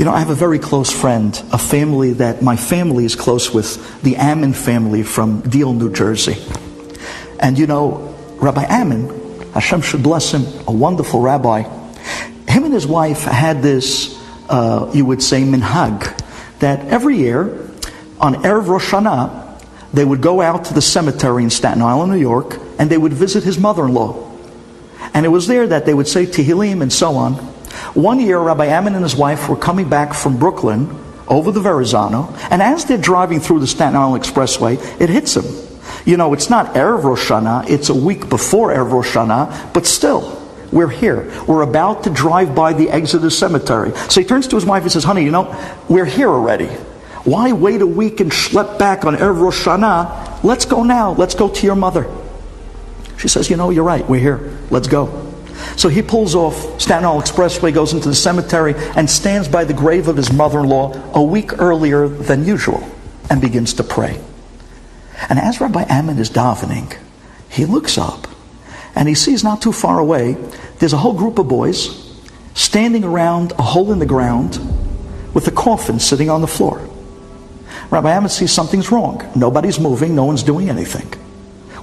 I have a very close friend, a family that my family is close with, the Ammon family from Deal, New Jersey. And Rabbi Ammon, Hashem should bless him, a wonderful rabbi, him and his wife had this, you would say, minhag, that every year, on Erev Rosh Hashanah, they would go out to the cemetery in Staten Island, New York, and they would visit his mother-in-law. And it was there that they would say Tehillim and so on. One year, Rabbi Ammon and his wife were coming back from Brooklyn over the Verrazano, and as they're driving through the Staten Island Expressway, it hits them. It's not Erev Rosh Hashanah, it's a week before Erev Rosh Hashanah, but still, we're here. We're about to drive by the Exodus Cemetery. So he turns to his wife and says, honey, we're here already. Why wait a week and schlep back on Erev Rosh Hashanah? Let's go now. Let's go to your mother. She says, you're right. We're here. Let's go. So he pulls off Staten Island Expressway, goes into the cemetery, and stands by the grave of his mother-in-law a week earlier than usual and begins to pray. And as Rabbi Ammon is davening, he looks up and he sees not too far away, there's a whole group of boys standing around a hole in the ground with a coffin sitting on the floor. Rabbi Ammon sees something's wrong. Nobody's moving, no one's doing anything.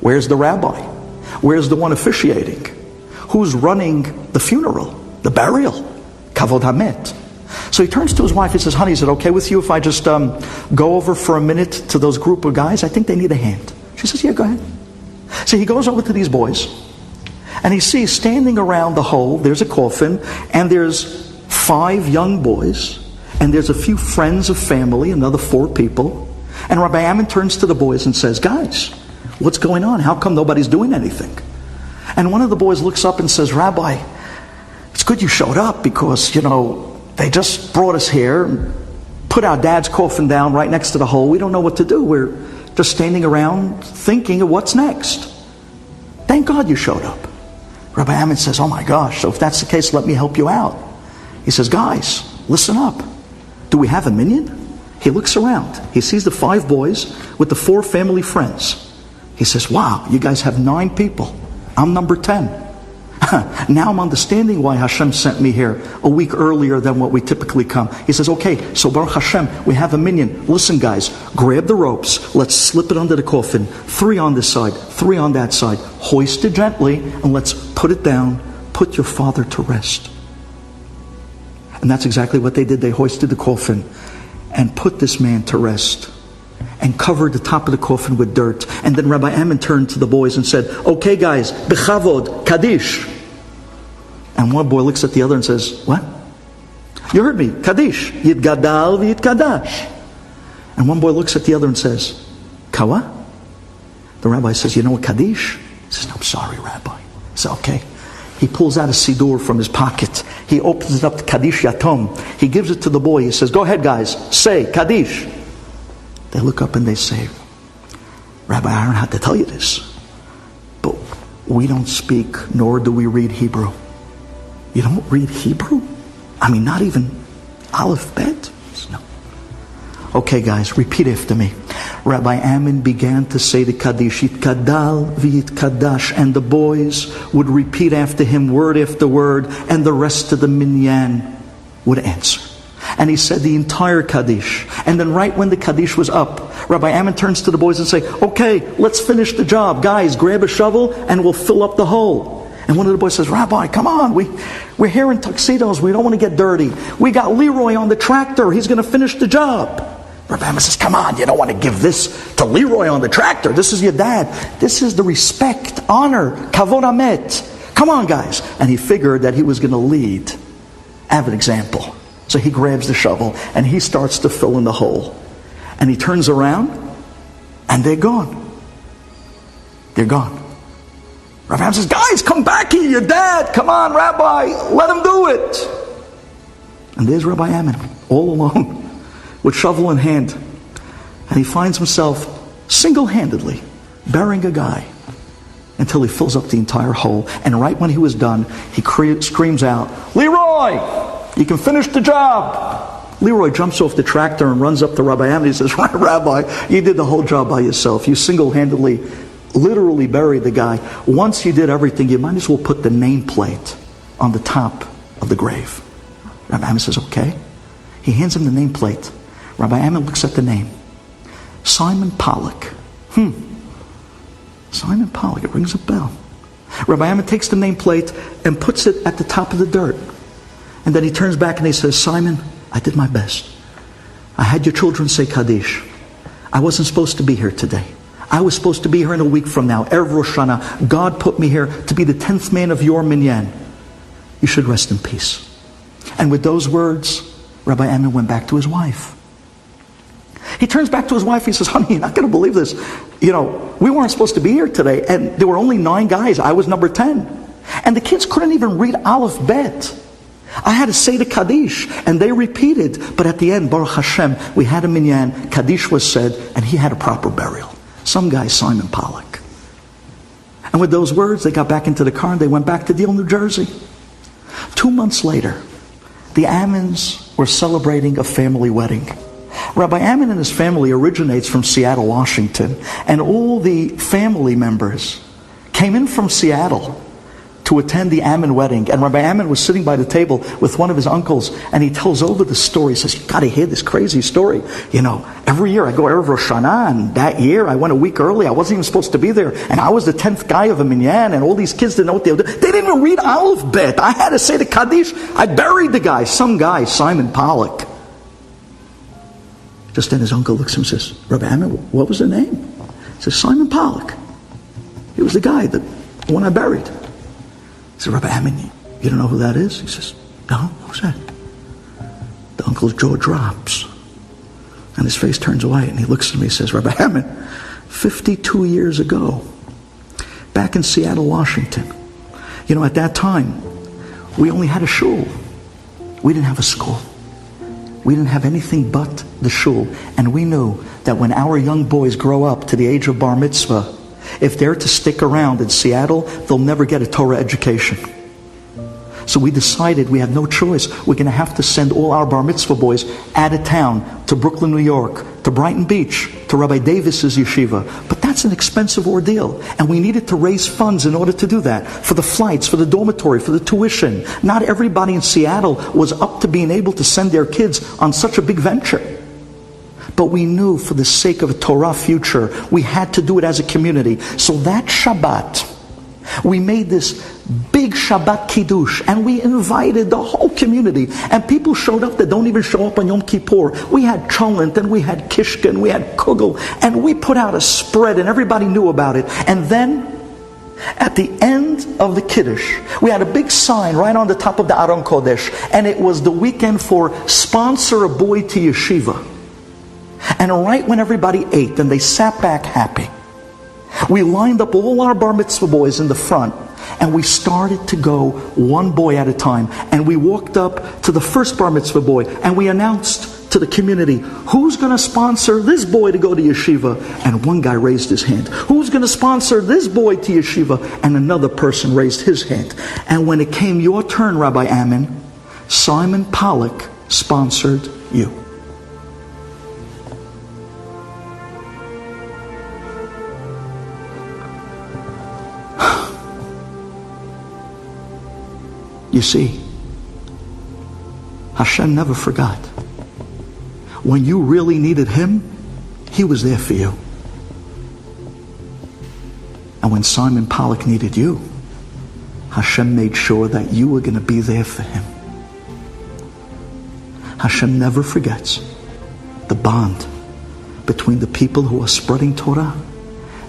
Where's the rabbi? Where's the one officiating? Who's running the funeral, the burial? Kavod Hamet. So he turns to his wife and says, honey, is it okay with you if I just go over for a minute to those group of guys? I think they need a hand. She says, yeah, go ahead. So he goes over to these boys, and he sees standing around the hole, there's a coffin, and there's 5 young boys, and there's a few friends of family, another 4 people. And Rabbi Ammon turns to the boys and says, guys, what's going on? How come nobody's doing anything? And one of the boys looks up and says, Rabbi, it's good you showed up because, they just brought us here and put our dad's coffin down right next to the hole. We don't know what to do. We're just standing around thinking of what's next. Thank God you showed up. Rabbi Ammon says, oh my gosh, so if that's the case, let me help you out. He says, guys, listen up. Do we have a minyan? He looks around. He sees the 5 boys with the 4 family friends. He says, wow, you guys have 9 people. I'm number 10. Now I'm understanding why Hashem sent me here a week earlier than what we typically come. He says, okay, so Baruch Hashem, we have a minyan. Listen guys, grab the ropes, let's slip it under the coffin. 3 on this side, 3 on that side. Hoist it gently, and let's put it down. Put your father to rest. And that's exactly what they did. They hoisted the coffin and put this man to rest and covered the top of the coffin with dirt. And then Rabbi Ammon turned to the boys and said, okay guys, bechavod, kaddish. And one boy looks at the other and says, what? You heard me, kaddish, yitgadal v'yitkadash. And one boy looks at the other and says, kawa? The rabbi says, you know what kaddish? He says, no, I'm sorry, Rabbi. He says, okay. He pulls out a siddur from his pocket. He opens it up to Kaddish Yatom. He gives it to the boy. He says, go ahead guys, say Kaddish. They look up and they say, Rabbi, I don't have to tell you this, but we don't speak nor do we read Hebrew. You don't read Hebrew? I mean, not even Aleph Bet? No. Okay guys, repeat after me. Rabbi Ammon began to say the Kaddish, Yitkadal v'yitkadash, and the boys would repeat after him word after word, and the rest of the minyan would answer. And he said the entire Kaddish. And then right when the Kaddish was up, Rabbi Ammon turns to the boys and say, okay, let's finish the job. Guys, grab a shovel and we'll fill up the hole. And one of the boys says, Rabbi, come on, we're here in tuxedos, we don't want to get dirty. We got Leroy on the tractor, he's going to finish the job. Rabbi Ammon says, come on, you don't want to give this to Leroy on the tractor. This is your dad. This is the respect, honor, kavod amet. Come on, guys. And he figured that he was going to lead, have an example. So he grabs the shovel and he starts to fill in the hole. And he turns around and they're gone. They're gone. Rabbi Ammon says, guys, come back here, your dad. Come on, Rabbi, let him do it. And there's Rabbi Ammon, all alone, with shovel in hand. And he finds himself single-handedly burying a guy until he fills up the entire hole. And right when he was done, he screams out, Leroy, you can finish the job. Leroy jumps off the tractor and runs up to Rabbi Ammon. He says, Rabbi, you did the whole job by yourself. You single-handedly, literally buried the guy. Once you did everything, you might as well put the nameplate on the top of the grave. Rabbi Ammon says, okay. He hands him the nameplate. Rabbi Ammon looks at the name. Simon Pollock. Simon Pollock, it rings a bell. Rabbi Ammon takes the nameplate and puts it at the top of the dirt. And then he turns back and he says, Simon, I did my best. I had your children say Kaddish. I wasn't supposed to be here today. I was supposed to be here in a week from now, Erev Rosh Hashanah. God put me here to be the 10th man of your minyan. You should rest in peace. And with those words, Rabbi Ammon went back to his wife. He turns back to his wife. He says, honey, you're not going to believe this. We weren't supposed to be here today. And there were only 9 guys. I was number 10. And the kids couldn't even read Aleph Bet. I had to say the Kaddish. And they repeated. But at the end, Baruch Hashem, we had a minyan. Kaddish was said. And he had a proper burial. Some guy, Simon Pollock. And with those words, they got back into the car and they went back to Deal, New Jersey. 2 months later, the Ammons were celebrating a family wedding. Rabbi Ammon and his family originates from Seattle, Washington. And all the family members came in from Seattle to attend the Ammon wedding. And Rabbi Ammon was sitting by the table with one of his uncles, and he tells over the story. He says, you got to hear this crazy story. Every year I go Erev Rosh Hashanah, and that year I went a week early. I wasn't even supposed to be there. And I was the 10th guy of a minyan, and all these kids didn't know what they were doing. They didn't even read Aleph Bet. I had to say the Kaddish. I buried the guy, some guy, Simon Pollock. Just then his uncle looks at him and says, Rabbi Ammon, what was the name? He says, Simon Pollock. He was the guy, the one I buried. He said, Rabbi Ammon, you don't know who that is? He says, no, who's that? The uncle's jaw drops. And his face turns white, and he looks at me and says, Rabbi Ammon, 52 years ago, back in Seattle, Washington, at that time, we only had a shul. We didn't have a school. We didn't have anything but the shul. And we knew that when our young boys grow up to the age of bar mitzvah, if they're to stick around in Seattle, they'll never get a Torah education. So we decided we had no choice. We're going to have to send all our bar mitzvah boys out of town to Brooklyn, New York, to Brighton Beach, to Rabbi Davis's yeshiva. But that's an expensive ordeal. And we needed to raise funds in order to do that. For the flights, for the dormitory, for the tuition. Not everybody in Seattle was up to being able to send their kids on such a big venture. But we knew for the sake of a Torah future, we had to do it as a community. So that Shabbat, we made this big Shabbat Kiddush, and we invited the whole community. And people showed up that don't even show up on Yom Kippur. We had cholent, and we had kishka, and we had kugel, and we put out a spread, and everybody knew about it. And then, at the end of the Kiddush, we had a big sign right on the top of the Aron Kodesh, and it was the weekend for sponsor a boy to yeshiva. And right when everybody ate, and they sat back happy, we lined up all our bar mitzvah boys in the front, and we started to go one boy at a time. And we walked up to the first bar mitzvah boy, and we announced to the community, who's going to sponsor this boy to go to yeshiva? And one guy raised his hand. Who's going to sponsor this boy to yeshiva? And another person raised his hand. And when it came your turn, Rabbi Ammon, Simon Pollock sponsored you. You see, Hashem never forgot. When you really needed Him, He was there for you. And when Simon Pollock needed you, Hashem made sure that you were going to be there for him. Hashem never forgets the bond between the people who are spreading Torah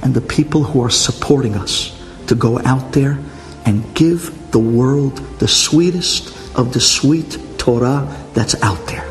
and the people who are supporting us to go out there and give the world the sweetest of the sweet Torah that's out there.